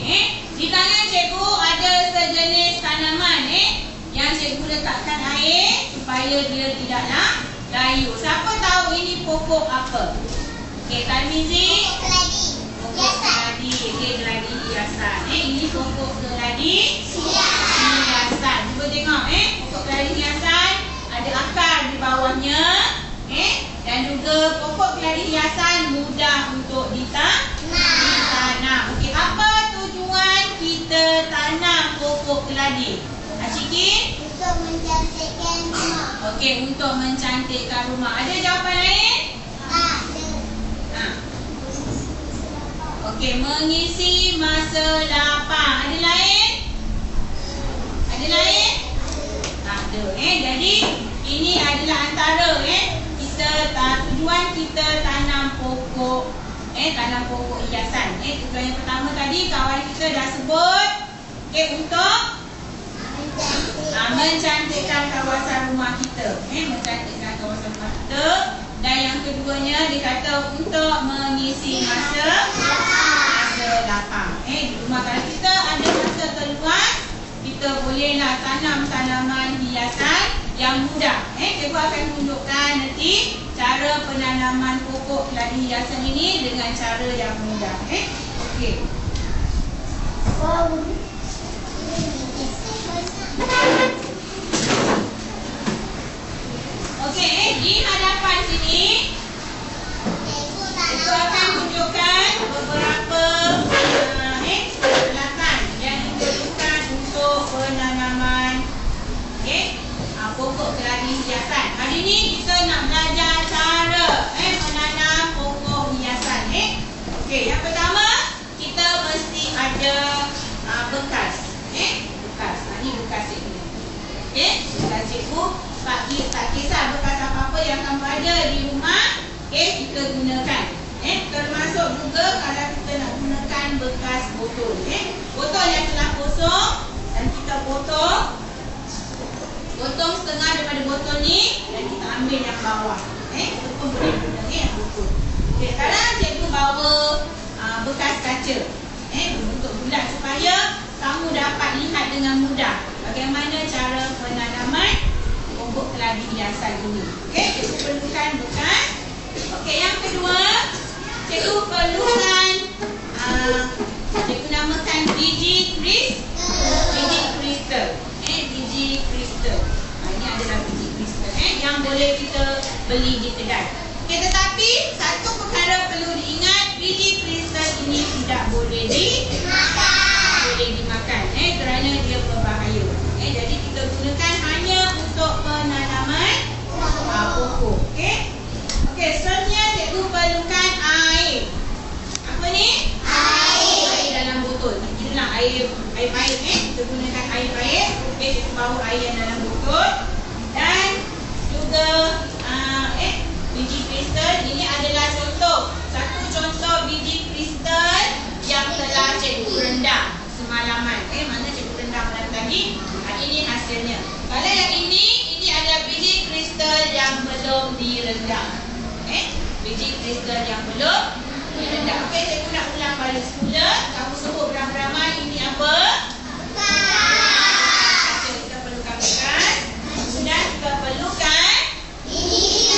Di tangan cikgu ada sejenis tanaman yang cikgu letakkan air supaya dia tidaklah layu. Siapa tahu ini pokok apa? Okey, Tarmizi. Pokok keladi. Okey, keladi hiasan. Ini pokok keladi hiasan. Cuba tengok pokok keladi hiasan ada akar di bawahnya. Dan juga pokok keladi hiasan mudah untuk ditanam. Okey, apa tujuan kita tanam pokok keladi? Asyikin? Untuk mencantikkan rumah. Okey, untuk mencantikkan rumah. Ada jawapan lain? Ada. Okey, mengisi masa lapang. Ada lain? Ada lain? Tak ada. Jadi ini adalah antara tujuan kita tanam pokok hiasan. Tujuan yang pertama tadi kawan kita dah sebut. Untuk mencantikkan kawasan rumah kita. Mencantikkan kawasan rumah kita. Dan yang keduanya dikata untuk mengisi masa lapang. Di rumah kalau kita ada masa terluang, kita bolehlah tanam tanaman hiasan yang mudah. Cikgu akan tunjukkan nanti cara penanaman pokok keladi hiasan ini dengan cara yang mudah. Okey. Okey, di hadapan sini cikgu akan tunjukkan beberapa peralatan yang diperlukan untuk penanaman pokok keladi hiasan. Hari ini kita nak belajar cara menanam pokok hiasan. Okey, yang pertama kita mesti ada bekas. Bekas. Ini bekas cikgu. Bekas cikgu. Tak kisah bekas apa-apa yang kamu ada di rumah, kita gunakan. Termasuk juga kalau kita nak gunakan bekas botol. Botol yang telah kosong dan kita potong setengah daripada botol ni dan kita ambil yang bawah. Itu pun boleh guna yang botol. Okey, sekarang cikgu bawa bekas kaca. Untuk bulat supaya kamu dapat lihat dengan mudah bagaimana cara penanaman pokok keladi hiasan ini. Okey, cikgu perlukan bekas. Okey, yang kedua, cikgu perlukan cikgu namakan biji kristal. Biji kristal. Ini adalah biji kristal yang boleh kita beli di kedai. Okey, tetapi satu perkara perlu diingat, biji kristal ini tidak boleh dimakan. Kerana dia berbahaya. Jadi kita gunakan hanya untuk penanaman pokok. Okey, seterusnya cikgu perlukan air. Apa ni? Air dalam botol. Inilah air baik. Kita gunakan air baik. Okey, cikgu bawa air yang dalam botol. Dan juga biji kristal. Ini adalah satu contoh biji kristal yang telah cikgu rendam semalaman. Mana cikgu rendam malam tadi. Ini hasilnya. Kalau yang ini adalah biji kristal yang belum direndam. Biji kristal yang belum direndam. Okey, cikgu nak ulang balik semula. Kamu sebut beramai-ramai ini apa? Bekas. Kita perlukan bekas. Kemudian kita perlukan biji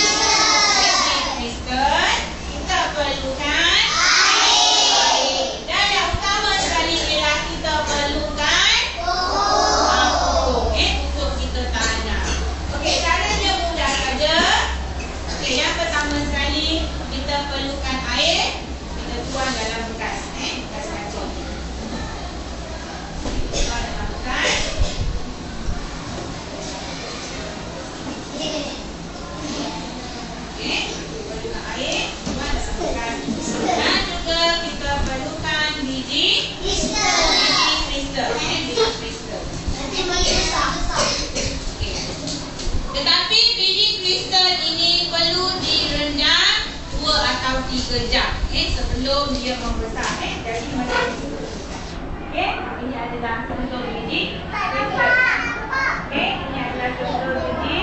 kristal. Kita perlukan air. Dan yang utama sekali ialah kita perlukan pokok untuk kita tanam. Okey, caranya mudah saja. Okey, yang pertama sekali kita perlukan air. Kita tuang dalam bekas. Bekas kaca. Tuang dalam bekas. Okey, perlukan air. Tuang dalam bekas. Dan juga kita perlukan biji kristal. Biji kristal. Nanti besar. Okey. Tetapi biji kristal ini perlu direndam 2 atau 3 jam sebelum dia membesar. Jadi macam ini. Okey, ini adalah contoh biji kristal. Okey, ini adalah contoh biji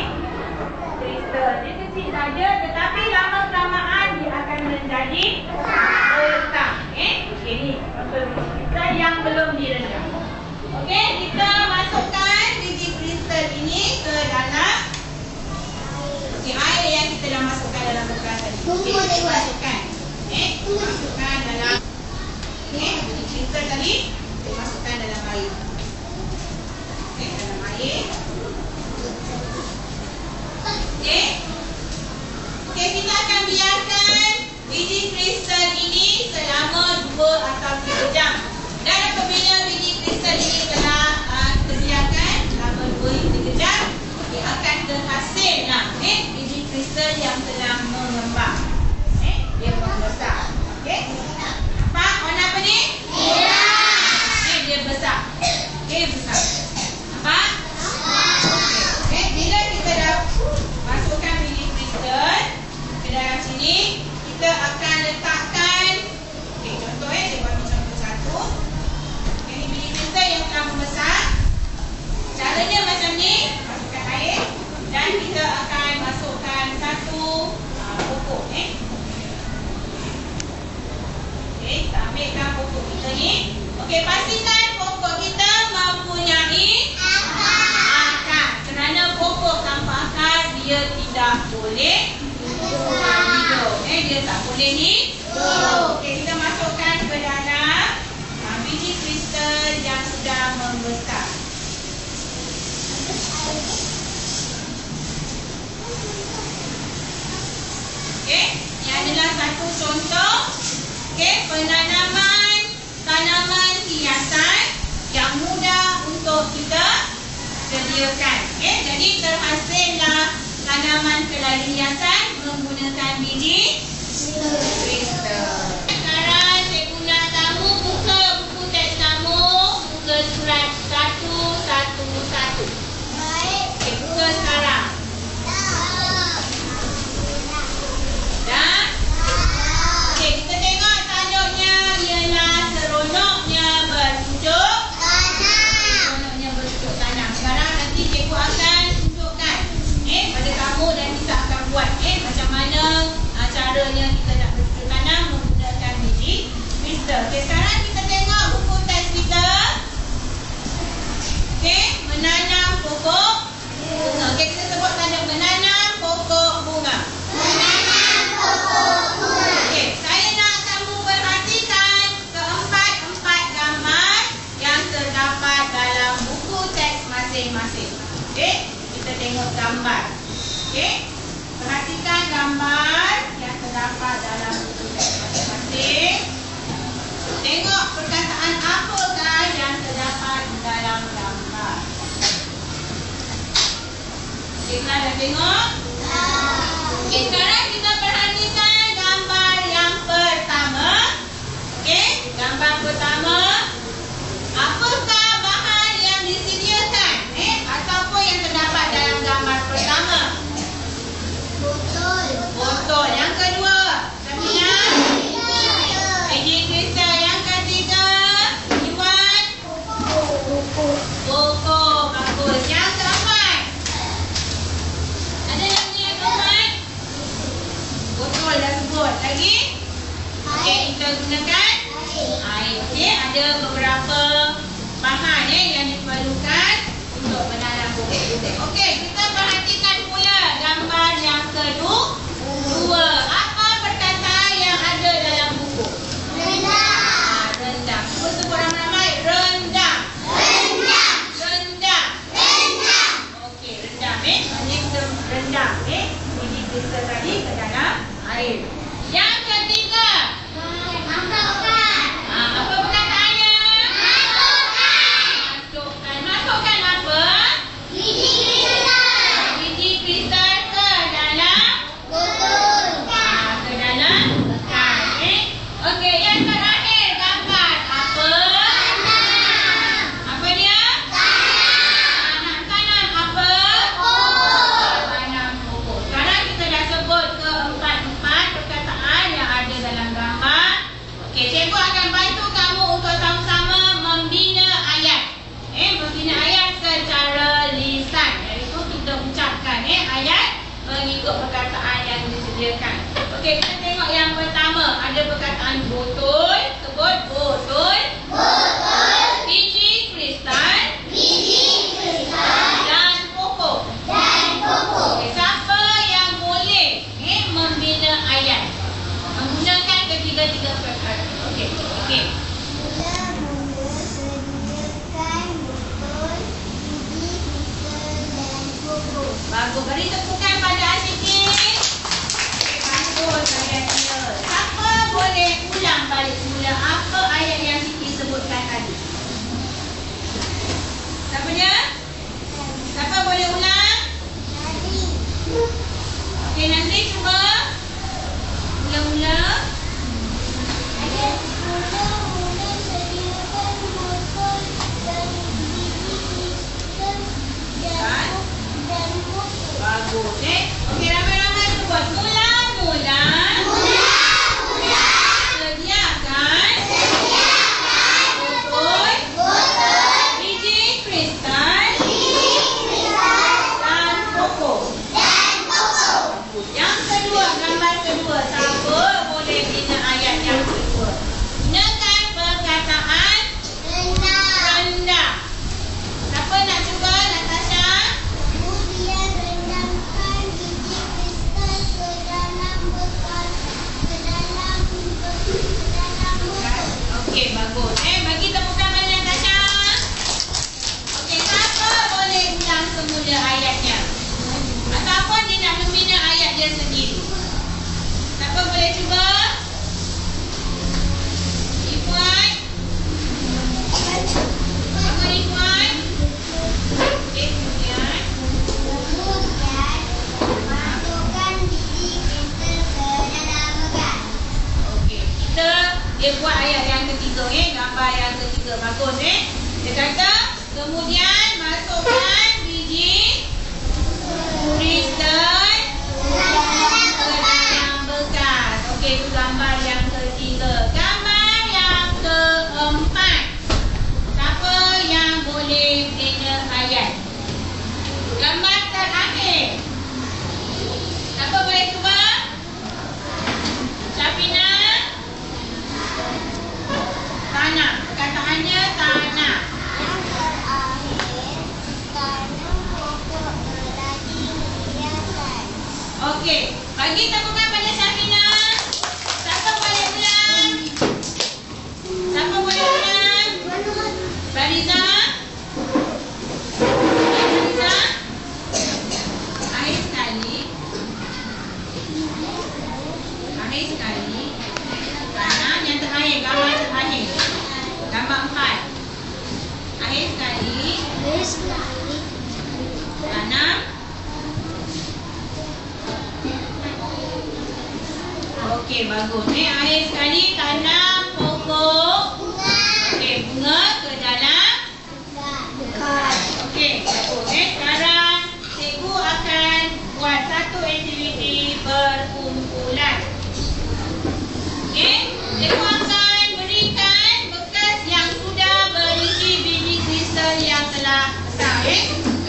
kristal. Dia kecil saja tetapi lama-kelamaan dia akan menjadi besar. Okey, ini contoh biji kristal yang belum direndam. Okey, kita masukkan biji kristal ini ke dalam air yang kita dah masukkan dalam bekas tadi. Okey, kita masukkan. Masukkan dalam biji kristal tadi, kita masukkan dalam air. Okey, dalam air. Okey, kita akan biarkan biji kristal ini selama 2 atau 3 jam. Dan apabila biji kristal ini telah kita biarkan selama 2 hingga 3 jam, dia akan terhasillah biji kristal yang telah mengembang. Dia membesar. Okey? Nampak warna apa ni? Merah. Dia besar. Okey, besar. Nampak? Okey, bila kita dah masukkan biji kristal ke dalam sini, kita akan letakkan contoh dia bagi contoh satu. Ini biji kristal yang telah membesar. Caranya macam ni, masukkan air dan kita akan masukkan satu pokok kita ambilkan pokok kita ni. Okey, pastikan pokok kita mempunyai akar. Kerana pokok tanpa akar dia tidak boleh hidup. Dia tak boleh hidup. Okey, kita masukkan ke dalam biji kristal yang sudah membesar. Okey, ini adalah satu contoh penanaman tanaman hiasan yang mudah untuk kita sediakan. Jadi terhasillah tanaman keladi hiasan menggunakan biji kristal. Sekarang cikgu nak kamu buka buku teks kamu, buka surat 111. Baik. Buka sekarang. Dah? Okey, kita tengok tanduknya ialah seronoknya bertujuk tanam. Seronoknya bertujuk tanam. Sekarang nanti cikgu akan tunjukkan pada kamu dan kita akan buat macam mana caranya kita nak bertujuk tanam menggunakan biji kristal. Okey, sekarang kita tengok buku teks kita. Okey, menanam pokok bunga. Okey, kita sebut tanda menanam pokok bunga. Menanam pokok bunga. Okey, saya nak kamu perhatikan keempat gambar yang terdapat dalam buku teks masing-masing. Okey, kita tengok gambar. Okey, perhatikan gambar yang terdapat dalam buku teks masing-masing. Tengok perkataan apakah yang terdapat dalam gambar. Okey, kita dah tengok? Okey, sekarang kita perhatikan gambar yang pertama. Okey, gambar pertama. Apakah bahan yang disediakan ataupun yang terdapat dalam gambar pertama? Botol. Yang kedua, Samiah? Biji kristal. Yang ketiga, Iwan? Pokok. Bagus. Yang keempat, ada lagi yang keempat? Botol dah sebut. Lagi? Okey, kita gunakan air. Okey, ada beberapa bahan yang diperlukan untuk menanam pokok. Okey, kita perhatikan pula gambar yang kedua. Apa perkataan yang ada dalam buku? Rendang. Rendang. Cuba sebut ramai-ramai. Rendang. Rendang. Rendang. Rendang. Okey, rendang. Ini kita rendang. Biji kristal tadi ke dalam air. Yang ketiga. Masukkan. Apa perkataannya? Masukkan. Masukkan apa? Biji kristal. Biji kristal ke dalam Dia kata, kemudian masukkan biji kristal ke dalam bekas. Okey, itu gambar yang ketiga. Gambar yang keempat. Siapa yang boleh bina ayat? Gambar terakhir. Siapa boleh cuba? Syafina? Tanah. Perkataannya tanah. Yang terakhir, tanam pokok melati hiasan. Okey, bagi tepukan pada Syafina. Siapa boleh ulang? Siapa boleh ulang? Bariza? Bariza? Akhir sekali. Akhir sekali. Tanah yang terakhir, gambar terakhir. Gambar 4. Akhir sekali. Tanam. Okey, bagus. Akhir sekali tanam pokok. Okey, bunga ke dalam bekas. Okey, bagus. Sekarang cikgu akan buat satu aktiviti berkumpulan. Okey, cikgu akan berikan bekas yang sudah berisi biji kristal yang telah besar.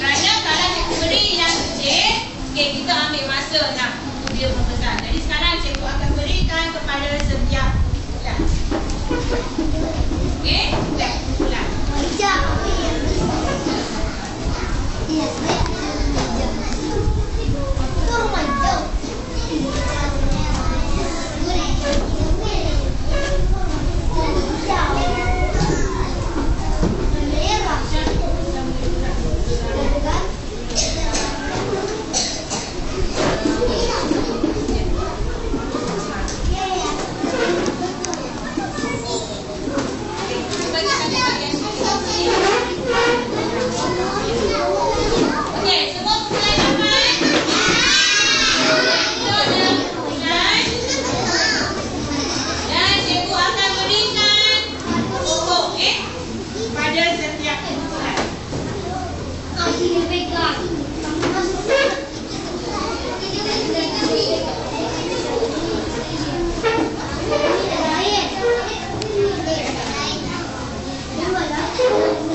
Kerana kalau cikgu beri yang kecil, okey, kita ambil masa nak dia membesar. Jadi sekarang cikgu akan berikan kepada setiap bulan. Okey, setiap bulan. Okey, semua mulai dapat. Kita dah bulan. Dan cikgu akan berikan pokok pada setiap bulan.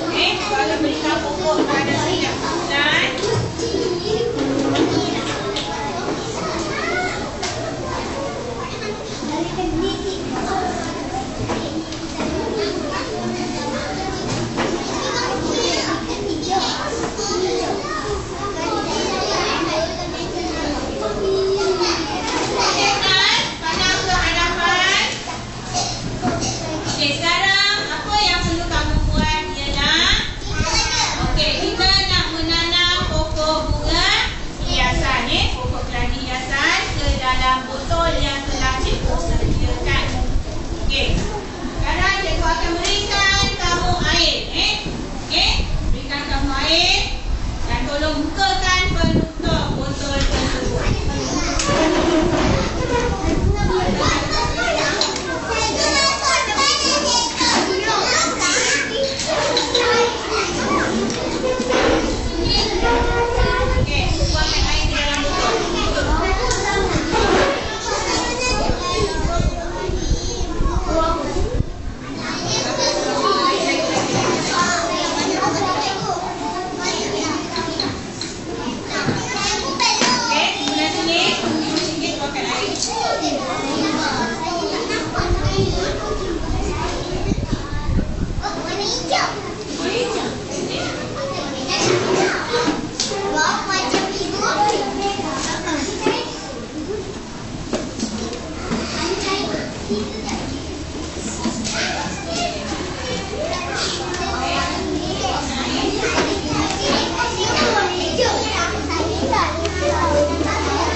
Cikgu akan berikan pokok pada setiap bulan. Pandang ke hadapan. Okey, sekarang apa yang perlu kamu buat ialah kita nak menanam pokok bunga hiasan, pokok keladi hiasan ke dalam botol yang telah cikgu sediakan. Okey. Sekarang cikgu akan berikan kamu air, Okey, berikan kamu air dan tolong bukakan penutup botol tersebut. Okey, buangkan air di dalam botol. Okey, sebelah sini, sikit buangkan air.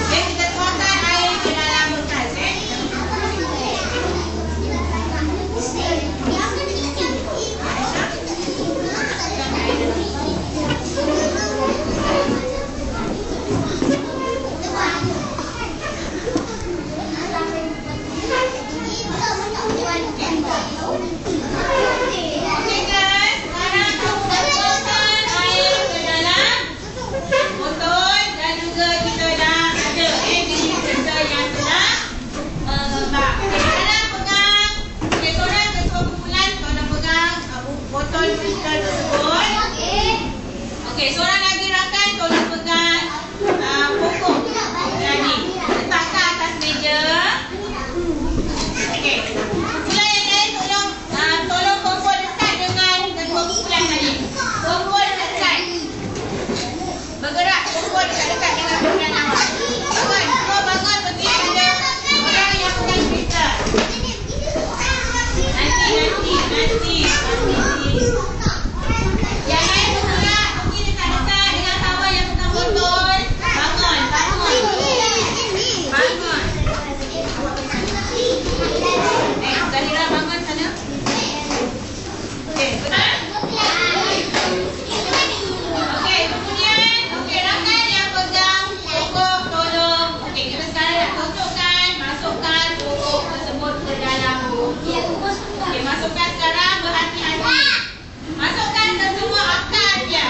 Okey, kita tuangkan air ke dalam bekas, botol filter tersebut. Okey, seorang lagi rakan tolong pegang pokok tadi. Letakkan atas meja. Okey. Kumpulan yang lain tolong kumpul dekat dengan kedua kumpulan tadi. Kumpul dekat. Bergerak kumpul dekat-dekat dengan kumpulan awak. Bangun, semua bangun pergi pada orang yang pegang filter. Nanti. Yang lain bergerak pergi dekat-dekat dengan kawan yang pegang botol. Bangun. Zahira bangun sana. Okey, betul? Okey, kemudian rakan yang pegang pokok tolong. Okey, kita sekarang nak tunjukkan masukkan pokok tersebut ke dalam botol. Okey, masukkan sekarang berhati-hati. Masukkan ke semua akar dia.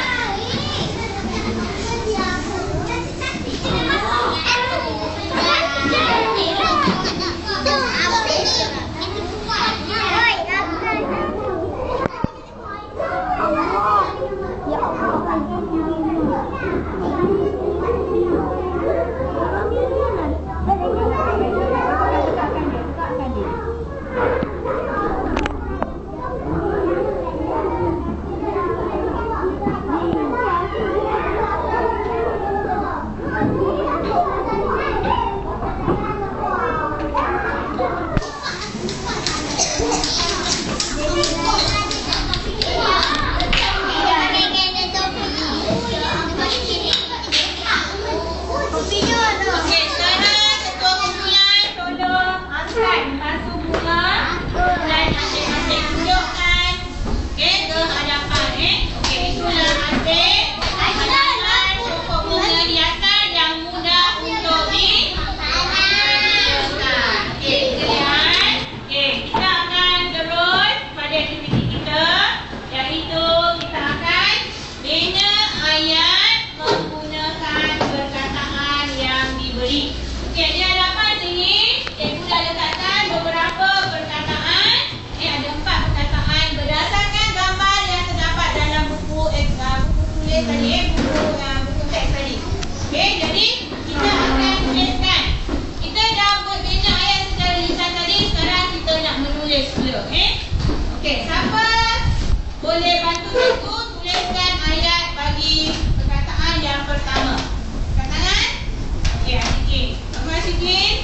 Boleh bantu cikgu tuliskan ayat bagi perkataan yang pertama. Perkataan? Okey, Asikin. Bangun Asikin.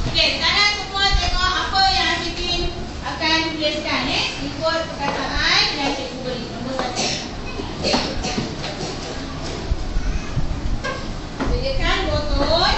Okey, sekarang semua tengok apa yang Asikin akan tuliskan ikut perkataan yang cikgu beri. Nombor 1. Sediakan botol.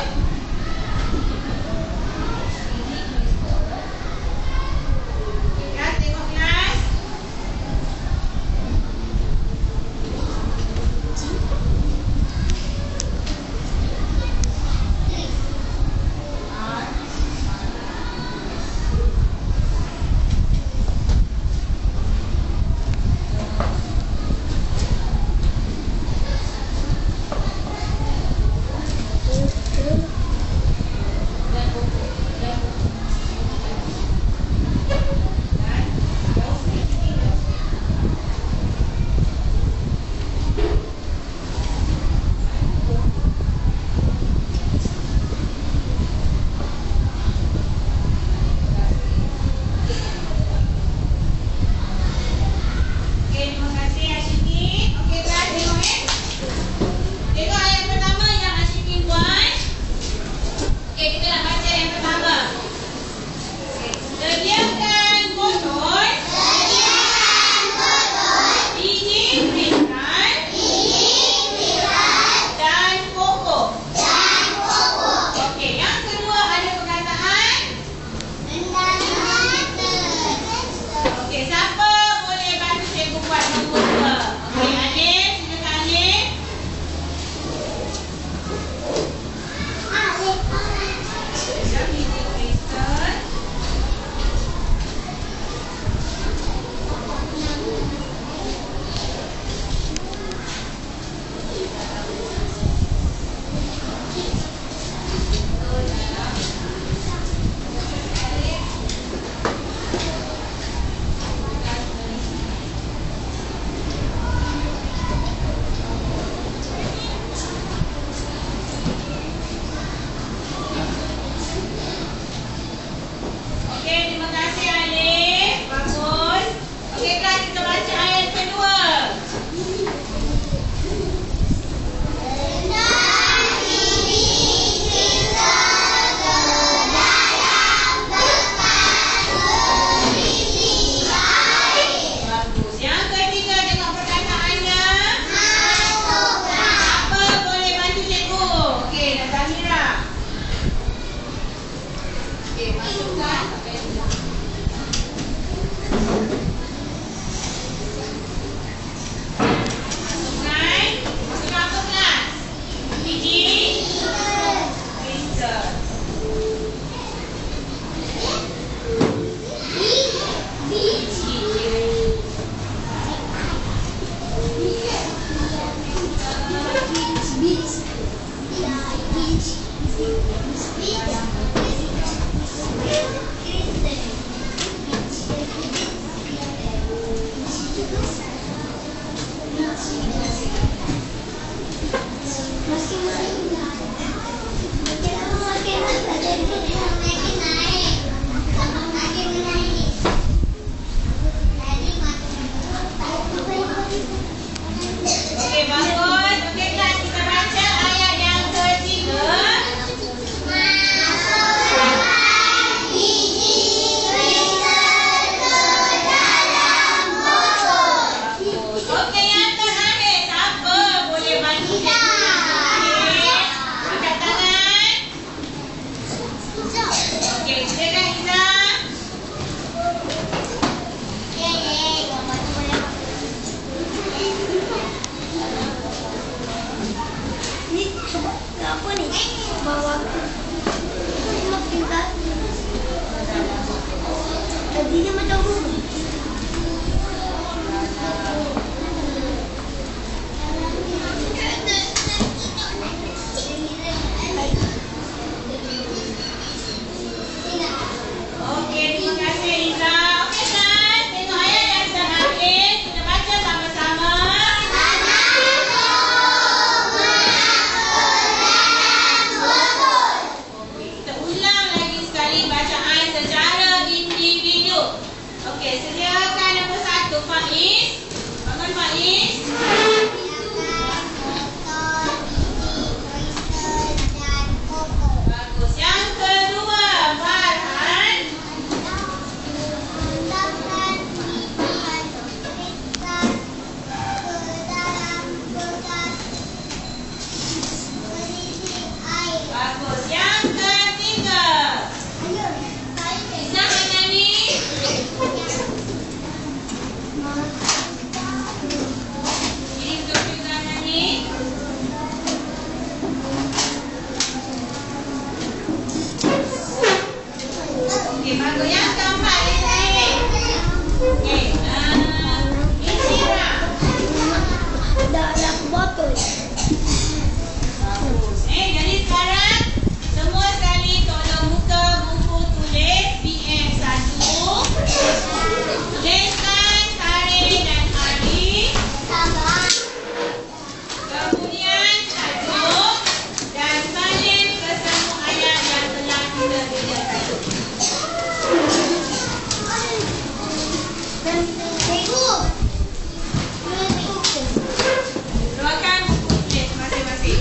Keluarkan buku tulis masing-masing.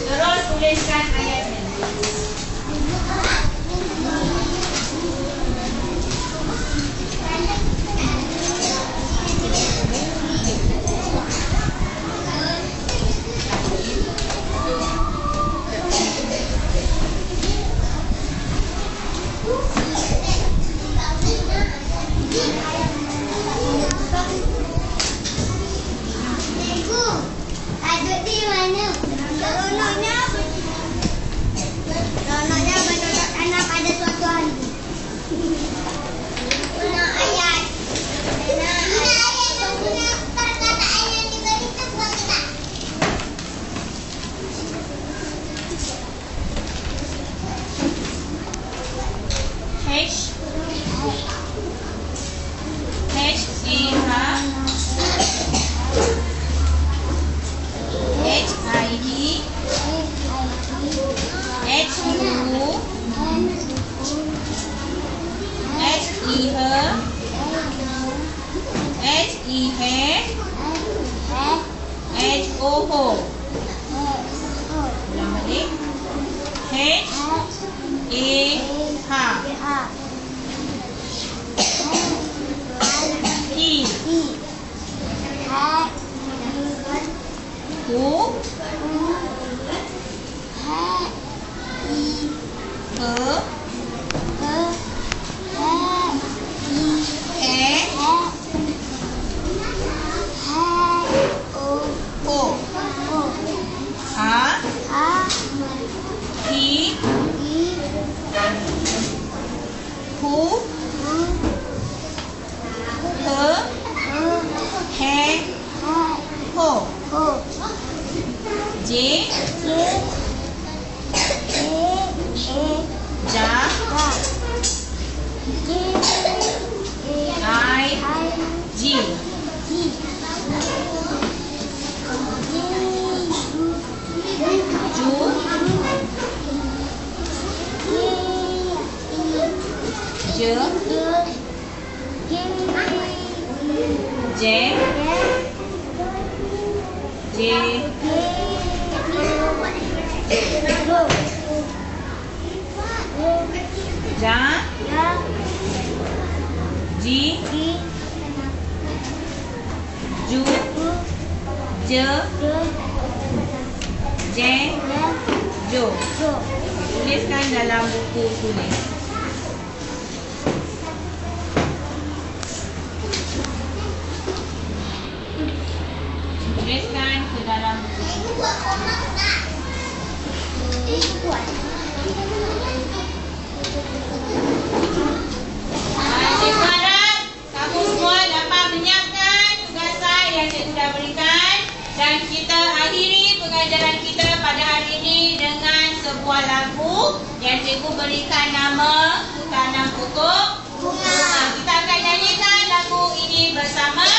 Terus tuliskan ayatnya. Tuliskan dalam buku tulis. Tuliskan ke dalam buku. Cikgu harap kamu semua dapat menyiapkan tugasan yang cikgu dah berikan. Dan kita akhiri pengajaran kita pada hari ini dengan sebuah lagu yang cikgu berikan nama Tanam Pokok Bunga. Kita akan nyanyikan lagu ini bersama.